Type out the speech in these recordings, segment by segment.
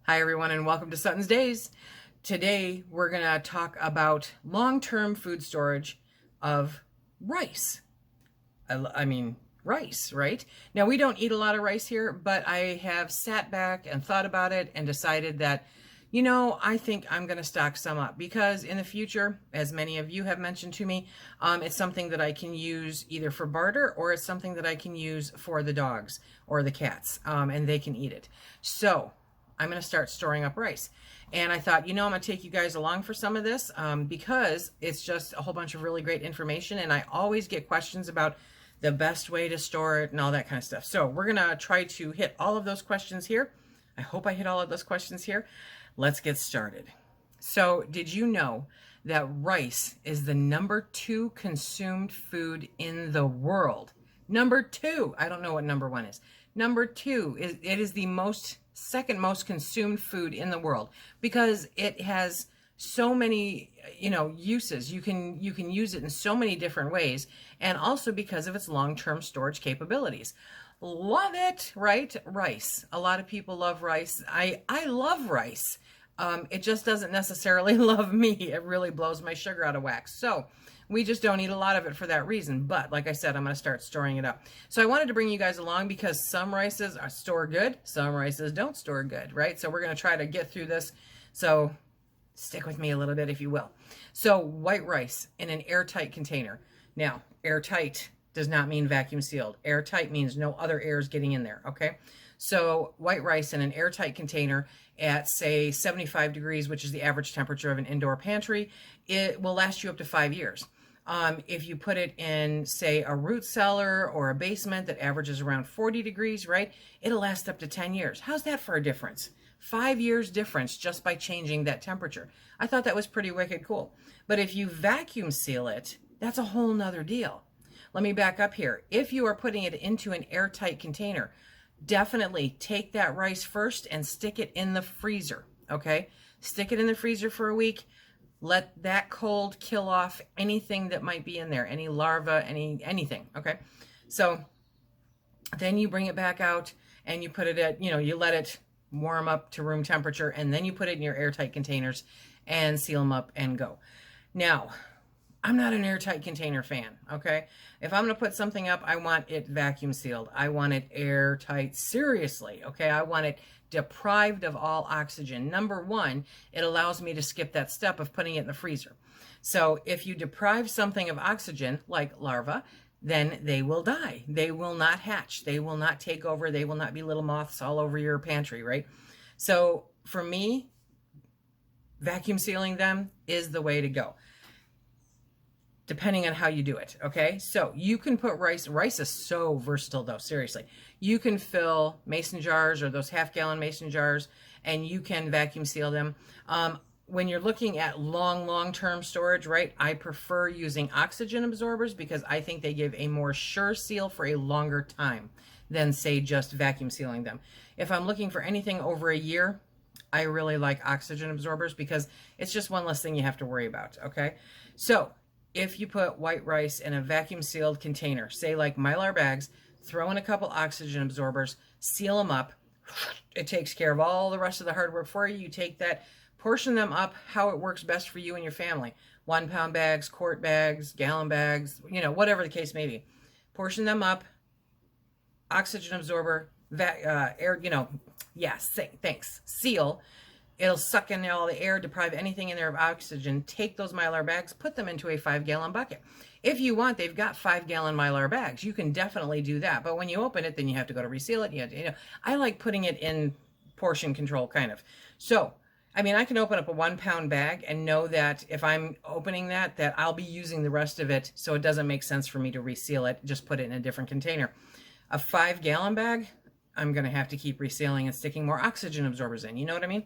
Hi everyone and welcome to SuttonsDaze. Today we're going to talk about long-term food storage of rice. I mean rice, right? Now we don't eat a lot of rice here, but I have sat back and thought about it and decided that, I think I'm going to stock some up because in the future, as many of you have mentioned to me, it's something that I can use either for barter or it's something that I can use for the dogs or the cats, and they can eat it. So I'm going to start storing up rice. And I thought, I'm going to take you guys along for some of this because it's just a whole bunch of really great information. And I always get questions about the best way to store it and all that kind of stuff. So we're going to try to hit all of those questions here. I hope I hit all of those questions here. Let's get started. So did you know that rice is the #2 consumed food in the world? #2. I don't know what #1 is. #2 is the second most consumed food in the world because it has so many uses. You can use it in so many different ways, and also because of its long-term storage capabilities. Love it, right? Rice. A lot of people love rice. I love rice. It just doesn't necessarily love me. It really blows my sugar out of whack. So we just don't eat a lot of it for that reason. But like I said, I'm going to start storing it up. So I wanted to bring you guys along because some rices are store good. Some rices don't store good, right? So we're going to try to get through this. So stick with me a little bit, if you will. So white rice in an airtight container. Now, airtight does not mean vacuum sealed. Airtight means no other air is getting in there, okay? So white rice in an airtight container at, say, 75 degrees, which is the average temperature of an indoor pantry, it will last you up to 5 years. If you put it in, say, a root cellar or a basement that averages around 40 degrees, right, it'll last up to 10 years. How's that for a difference? 5 years difference just by changing that temperature. I thought that was pretty wicked cool. But if you vacuum seal it, that's a whole nother deal. Let me back up here. If you are putting it into an airtight container, definitely take that rice first and stick it in the freezer, okay? Stick it in the freezer for a week. Let that cold kill off anything that might be in there, any larva, anything, okay? So then you bring it back out and you put it at, you let it warm up to room temperature, and then you put it in your airtight containers and seal them up and go. Now, I'm not an airtight container fan, okay? If I'm going to put something up, I want it vacuum sealed. I want it airtight, seriously, okay? I want it deprived of all oxygen. #1, it allows me to skip that step of putting it in the freezer. So if you deprive something of oxygen, like larvae, then they will die. They will not hatch. They will not take over. They will not be little moths all over your pantry, right? So for me, vacuum sealing them is the way to go, depending on how you do it, okay? So you can put rice. Rice is so versatile, though, seriously. You can fill mason jars or those half-gallon mason jars, and you can vacuum seal them. When you're looking at long-term storage, right, I prefer using oxygen absorbers because I think they give a more sure seal for a longer time than, say, just vacuum sealing them. If I'm looking for anything over a year, I really like oxygen absorbers because it's just one less thing you have to worry about, okay? So if you put white rice in a vacuum sealed container, say like Mylar bags, throw in a couple oxygen absorbers, seal them up. It takes care of all the rest of the hard work for you. You take that, portion them up how it works best for you and your family. 1-pound bags, quart bags, gallon bags, whatever the case may be. Portion them up, oxygen absorber, air, yes, thanks, seal. It'll suck in all the air, deprive anything in there of oxygen. Take those Mylar bags, put them into a 5-gallon bucket. If you want, they've got 5-gallon Mylar bags. You can definitely do that. But when you open it, then you have to go to reseal it. You have to, I like putting it in portion control, kind of. So, I mean, I can open up a 1-pound bag and know that if I'm opening that I'll be using the rest of it, so it doesn't make sense for me to reseal it. Just put it in a different container. A 5-gallon bag, I'm going to have to keep resealing and sticking more oxygen absorbers in. You know what I mean?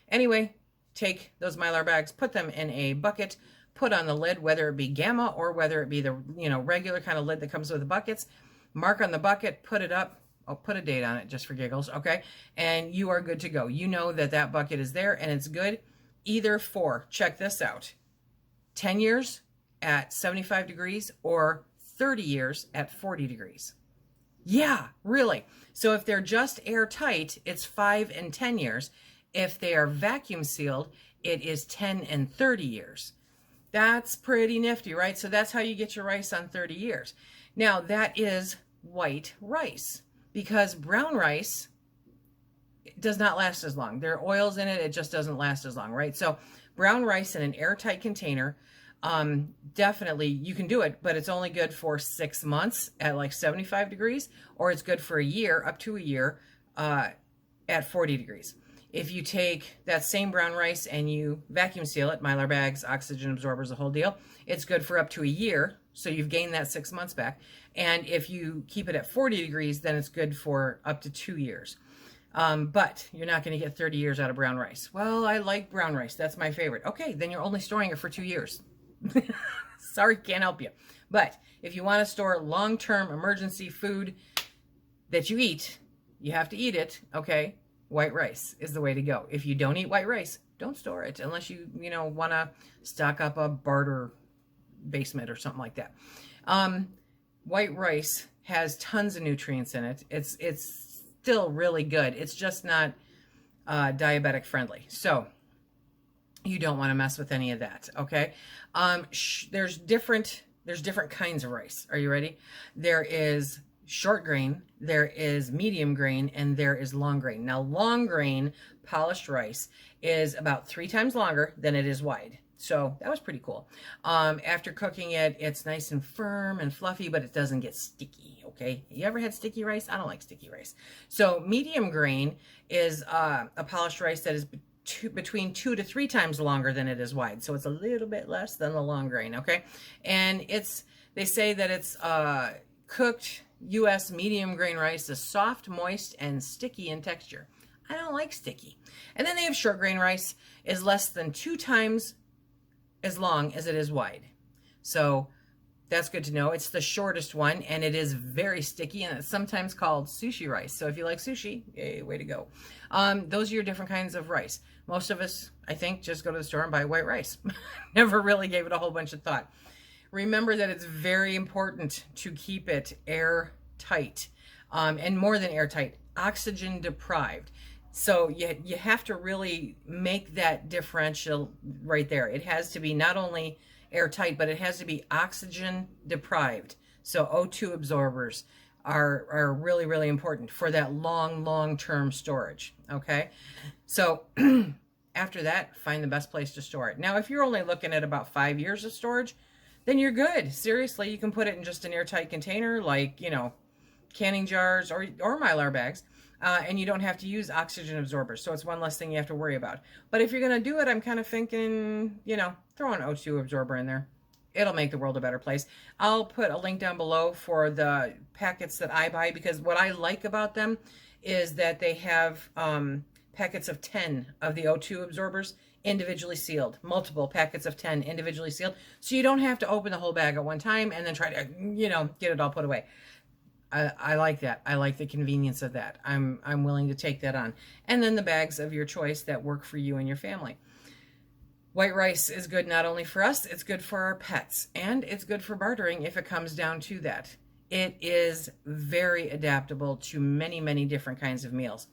Anyway, take those Mylar bags, put them in a bucket, put on the lid, whether it be Gamma or whether it be the regular kind of lid that comes with the buckets. Mark on the bucket, put it up. I'll put a date on it just for giggles, okay? And you are good to go. You know that bucket is there and it's good either for, check this out, 10 years at 75 degrees or 30 years at 40 degrees. Yeah, really. So if they're just airtight, it's 5 and 10 years. If they are vacuum sealed, it is 10 and 30 years. That's pretty nifty, right? So that's how you get your rice on 30 years. Now, that is white rice, because brown rice does not last as long. There are oils in it. It just doesn't last as long, right? So brown rice in an airtight container, definitely you can do it, but it's only good for 6 months at like 75 degrees, or it's good for a year, up to a year, at 40 degrees. If you take that same brown rice and you vacuum seal it, Mylar bags, oxygen absorbers, the whole deal, it's good for up to a year. So you've gained that 6 months back. And if you keep it at 40 degrees, then it's good for up to 2 years. But you're not going to get 30 years out of brown rice. Well, I like brown rice. That's my favorite. Okay, then you're only storing it for 2 years. Sorry, can't help you. But if you want to store long-term emergency food that you eat, you have to eat it, okay? White rice is the way to go. If you don't eat white rice, don't store it unless you want to stock up a barter basement or something like that. White rice has tons of nutrients in it. It's still really good. It's just not diabetic friendly. So you don't want to mess with any of that, okay? There's different kinds of rice. Are you ready? There is short grain, there is medium grain, and there is long grain. Now, long grain polished rice is about 3 times longer than it is wide. So that was pretty cool. After cooking it, it's nice and firm and fluffy, but it doesn't get sticky, okay? You ever had sticky rice? I don't like sticky rice. So medium grain is a polished rice that is between 2 to 3 times longer than it is wide. So it's a little bit less than the long grain, okay? And they say that it's cooked U.S. medium grain rice is soft, moist, and sticky in texture. I don't like sticky. And then they have short grain rice is less than 2 times as long as it is wide. So that's good to know. It's the shortest one, and it is very sticky, and it's sometimes called sushi rice. So if you like sushi, yay, way to go. Those are your different kinds of rice. Most of us, I think, just go to the store and buy white rice. Never really gave it a whole bunch of thought. Remember that it's very important to keep it airtight, and more than airtight, oxygen deprived. So you have to really make that differential right there. It has to be not only airtight, but it has to be oxygen deprived. So O2 absorbers are really, really important for that long-term storage, okay? So after that, find the best place to store it. Now, if you're only looking at about 5 years of storage, then you're good. Seriously, you can put it in just an airtight container like, canning jars or Mylar bags. And you don't have to use oxygen absorbers. So it's one less thing you have to worry about. But if you're going to do it, I'm kind of thinking, throw an O2 absorber in there. It'll make the world a better place. I'll put a link down below for the packets that I buy, because what I like about them is that they have packets of 10 of the O2 absorbers individually sealed, multiple packets of 10 individually sealed. So you don't have to open the whole bag at one time and then try to, get it all put away. I like that. I like the convenience of that. I'm willing to take that on. And then the bags of your choice that work for you and your family. White rice is good not only for us, it's good for our pets, and it's good for bartering if it comes down to that. It is very adaptable to many, many different kinds of meals.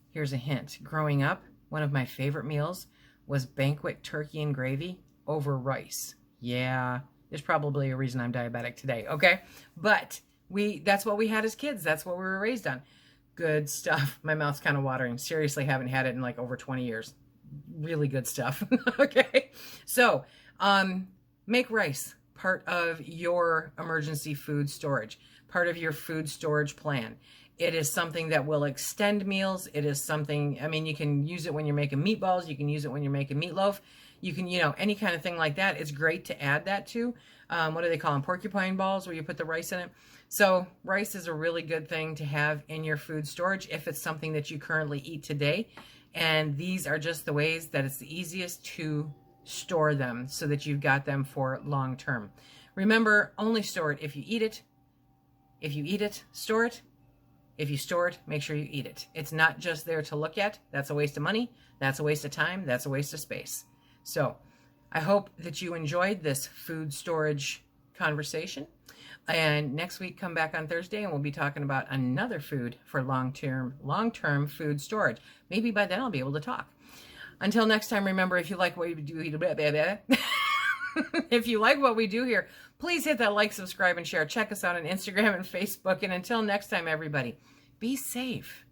Here's a hint. Growing up, one of my favorite meals was banquet turkey and gravy over rice. Yeah, there's probably a reason I'm diabetic today, okay? But that's what we had as kids. That's what we were raised on. Good stuff. My mouth's kind of watering. Seriously, haven't had it in like over 20 years. Really good stuff. Okay. So, make rice part of your emergency food storage, part of your food storage plan. It is something that will extend meals. It is something, you can use it when you're making meatballs. You can use it when you're making meatloaf. You can, any kind of thing like that. It's great to add that to. What do they call them? Porcupine balls, where you put the rice in it. So rice is a really good thing to have in your food storage if it's something that you currently eat today. And these are just the ways that it's the easiest to store them so that you've got them for long term. Remember, only store it if you eat it. If you eat it, store it. If you store it, make sure you eat it. It's not just there to look at. That's a waste of money. That's a waste of time. That's a waste of space. So I hope that you enjoyed this food storage conversation. And next week, come back on Thursday and we'll be talking about another food for long-term food storage. Maybe by then I'll be able to talk. Until next time, remember, if you like what we do, if you like what we do here, please hit that like, subscribe, and share. Check us out on Instagram and Facebook. And until next time, everybody, be safe.